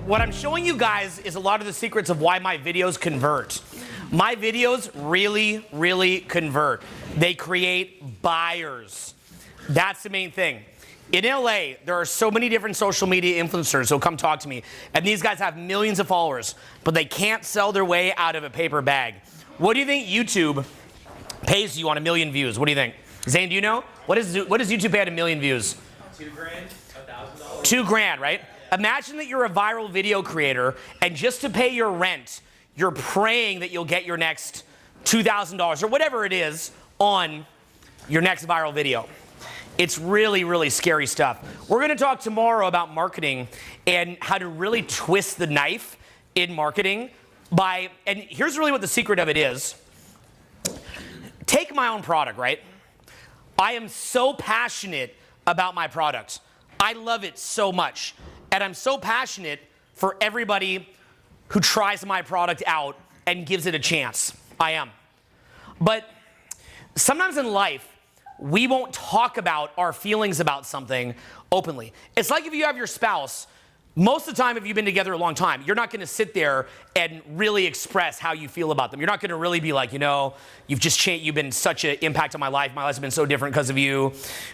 What I'm showing you guys is a lot of the secrets of why my videos convert. My videos really, really convert. They create buyers. That's the main thing. In LA, there are so many different social media influencers who'll come talk to me, and these guys have millions of followers, but they can't sell their way out of a paper bag. What do you think YouTube pays you on 1 million views? What do you think? Zane, do you know? What does YouTube pay at 1 million views? $2 grand, $1,000. $2,000, right? Imagine that you're a viral video creator, and just to pay your rent, you're praying that you'll get your next $2,000 or whatever it is on your next viral video. It's really, really scary stuff. We're gonna talk tomorrow about marketing and how to really twist the knife in marketing and here's really what the secret of it is. Take my own product, right? I am so passionate about my product. I love it so much. And I'm so passionate for everybody who tries my product out and gives it a chance. I am. But sometimes in life, we won't talk about our feelings about something openly. It's like if you have your spouse, most of the time if you've been together a long time, you're not gonna sit there and really express how you feel about them. You're not gonna really be like, you know, you've just changed, you've been such an impact on my life. My life's been so different because of you.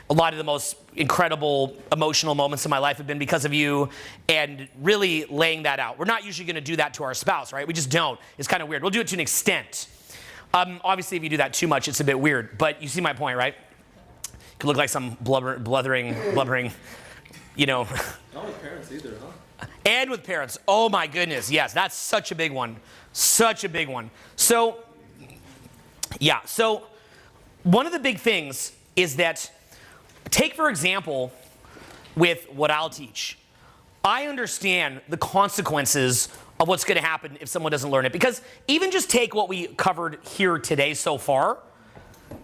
A lot of the most incredible emotional moments in my life have been because of you, and really laying that out. We're not usually gonna do that to our spouse, right? We just don't. It's kind of weird. We'll do it to an extent. Obviously, if you do that too much, it's a bit weird, but you see my point, right? Could look like some blubbering, you know. Not with parents either, huh? And with parents. Oh my goodness, yes, that's such a big one. Such a big one. So, yeah, so one of the big things is that, take for example, with what I'll teach. I understand the consequences of what's gonna happen if someone doesn't learn it. Because even just take what we covered here today so far,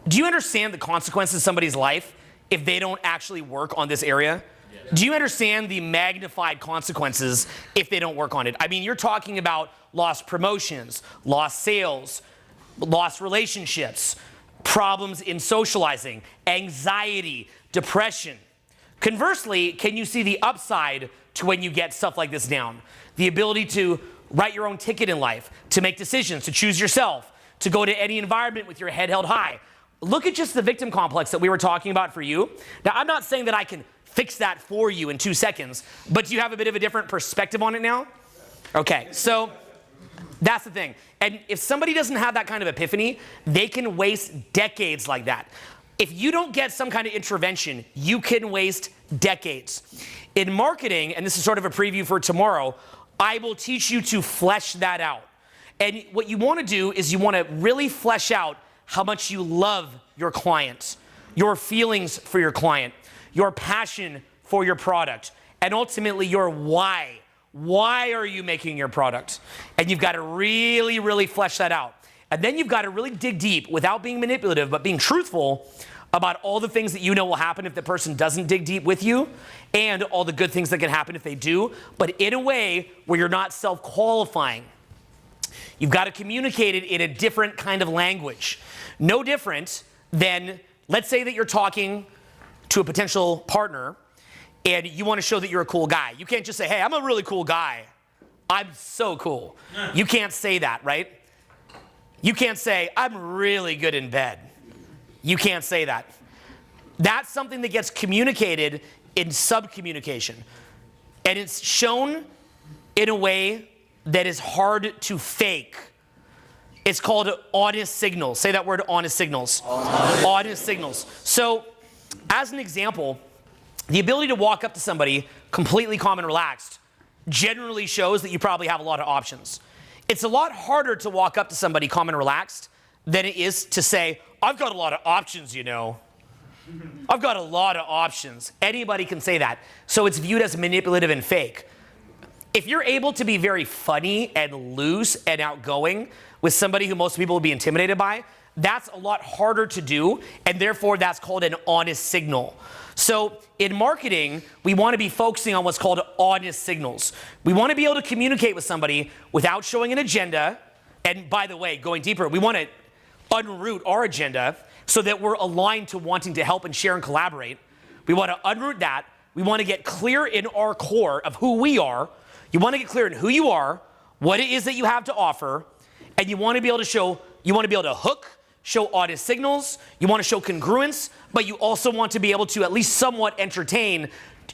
do you understand the consequences of somebody's life if they don't actually work on this area? Yeah. Do you understand the magnified consequences if they don't work on it? I mean, you're talking about lost promotions, lost sales, lost relationships, problems in socializing, anxiety, depression. Conversely, can you see the upside to when you get stuff like this down? The ability to write your own ticket in life, to make decisions, to choose yourself, to go to any environment with your head held high. Look at just the victim complex that we were talking about for you. Now, I'm not saying that I can fix that for you in 2 seconds, but do you have a bit of a different perspective on it now? Okay, so that's the thing. And if somebody doesn't have that kind of epiphany, they can waste decades like that. If you don't get some kind of intervention, you can waste decades. In marketing, and this is sort of a preview for tomorrow, I will teach you to flesh that out. And what you want to do is you want to really flesh out how much you love your client, your feelings for your client, your passion for your product, and ultimately your why. Why are you making your product? And you've got to really, really flesh that out. And then you've got to really dig deep without being manipulative, but being truthful about all the things that you know will happen if the person doesn't dig deep with you, and all the good things that can happen if they do, but in a way where you're not self-qualifying. You've got to communicate it in a different kind of language. No different than, let's say that you're talking to a potential partner and you want to show that you're a cool guy. You can't just say, hey, I'm a really cool guy. I'm so cool. You can't say that, right? You can't say, I'm really good in bed. You can't say that. That's something that gets communicated in sub-communication. And it's shown in a way that is hard to fake. It's called honest signals. Say that word, honest signals. Honest signals. So, as an example, the ability to walk up to somebody completely calm and relaxed generally shows that you probably have a lot of options. It's a lot harder to walk up to somebody calm and relaxed than it is to say, I've got a lot of options, you know. I've got a lot of options. Anybody can say that. So it's viewed as manipulative and fake. If you're able to be very funny and loose and outgoing with somebody who most people would be intimidated by, that's a lot harder to do, and therefore that's called an honest signal. So in marketing, we want to be focusing on what's called honest signals. We want to be able to communicate with somebody without showing an agenda, and by the way, going deeper, we want to unroot our agenda so that we're aligned to wanting to help and share and collaborate. We want to unroot that. We want to get clear in our core of who we are. You want to get clear in who you are, what it is that you have to offer, and you want to be able to show, you want to be able to hook, show audience signals, you want to show congruence, but you also want to be able to at least somewhat entertain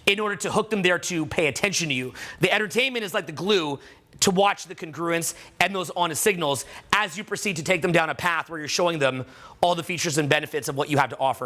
in order to hook them there to pay attention to you. The entertainment is like the glue to watch the congruence and those honest signals as you proceed to take them down a path where you're showing them all the features and benefits of what you have to offer.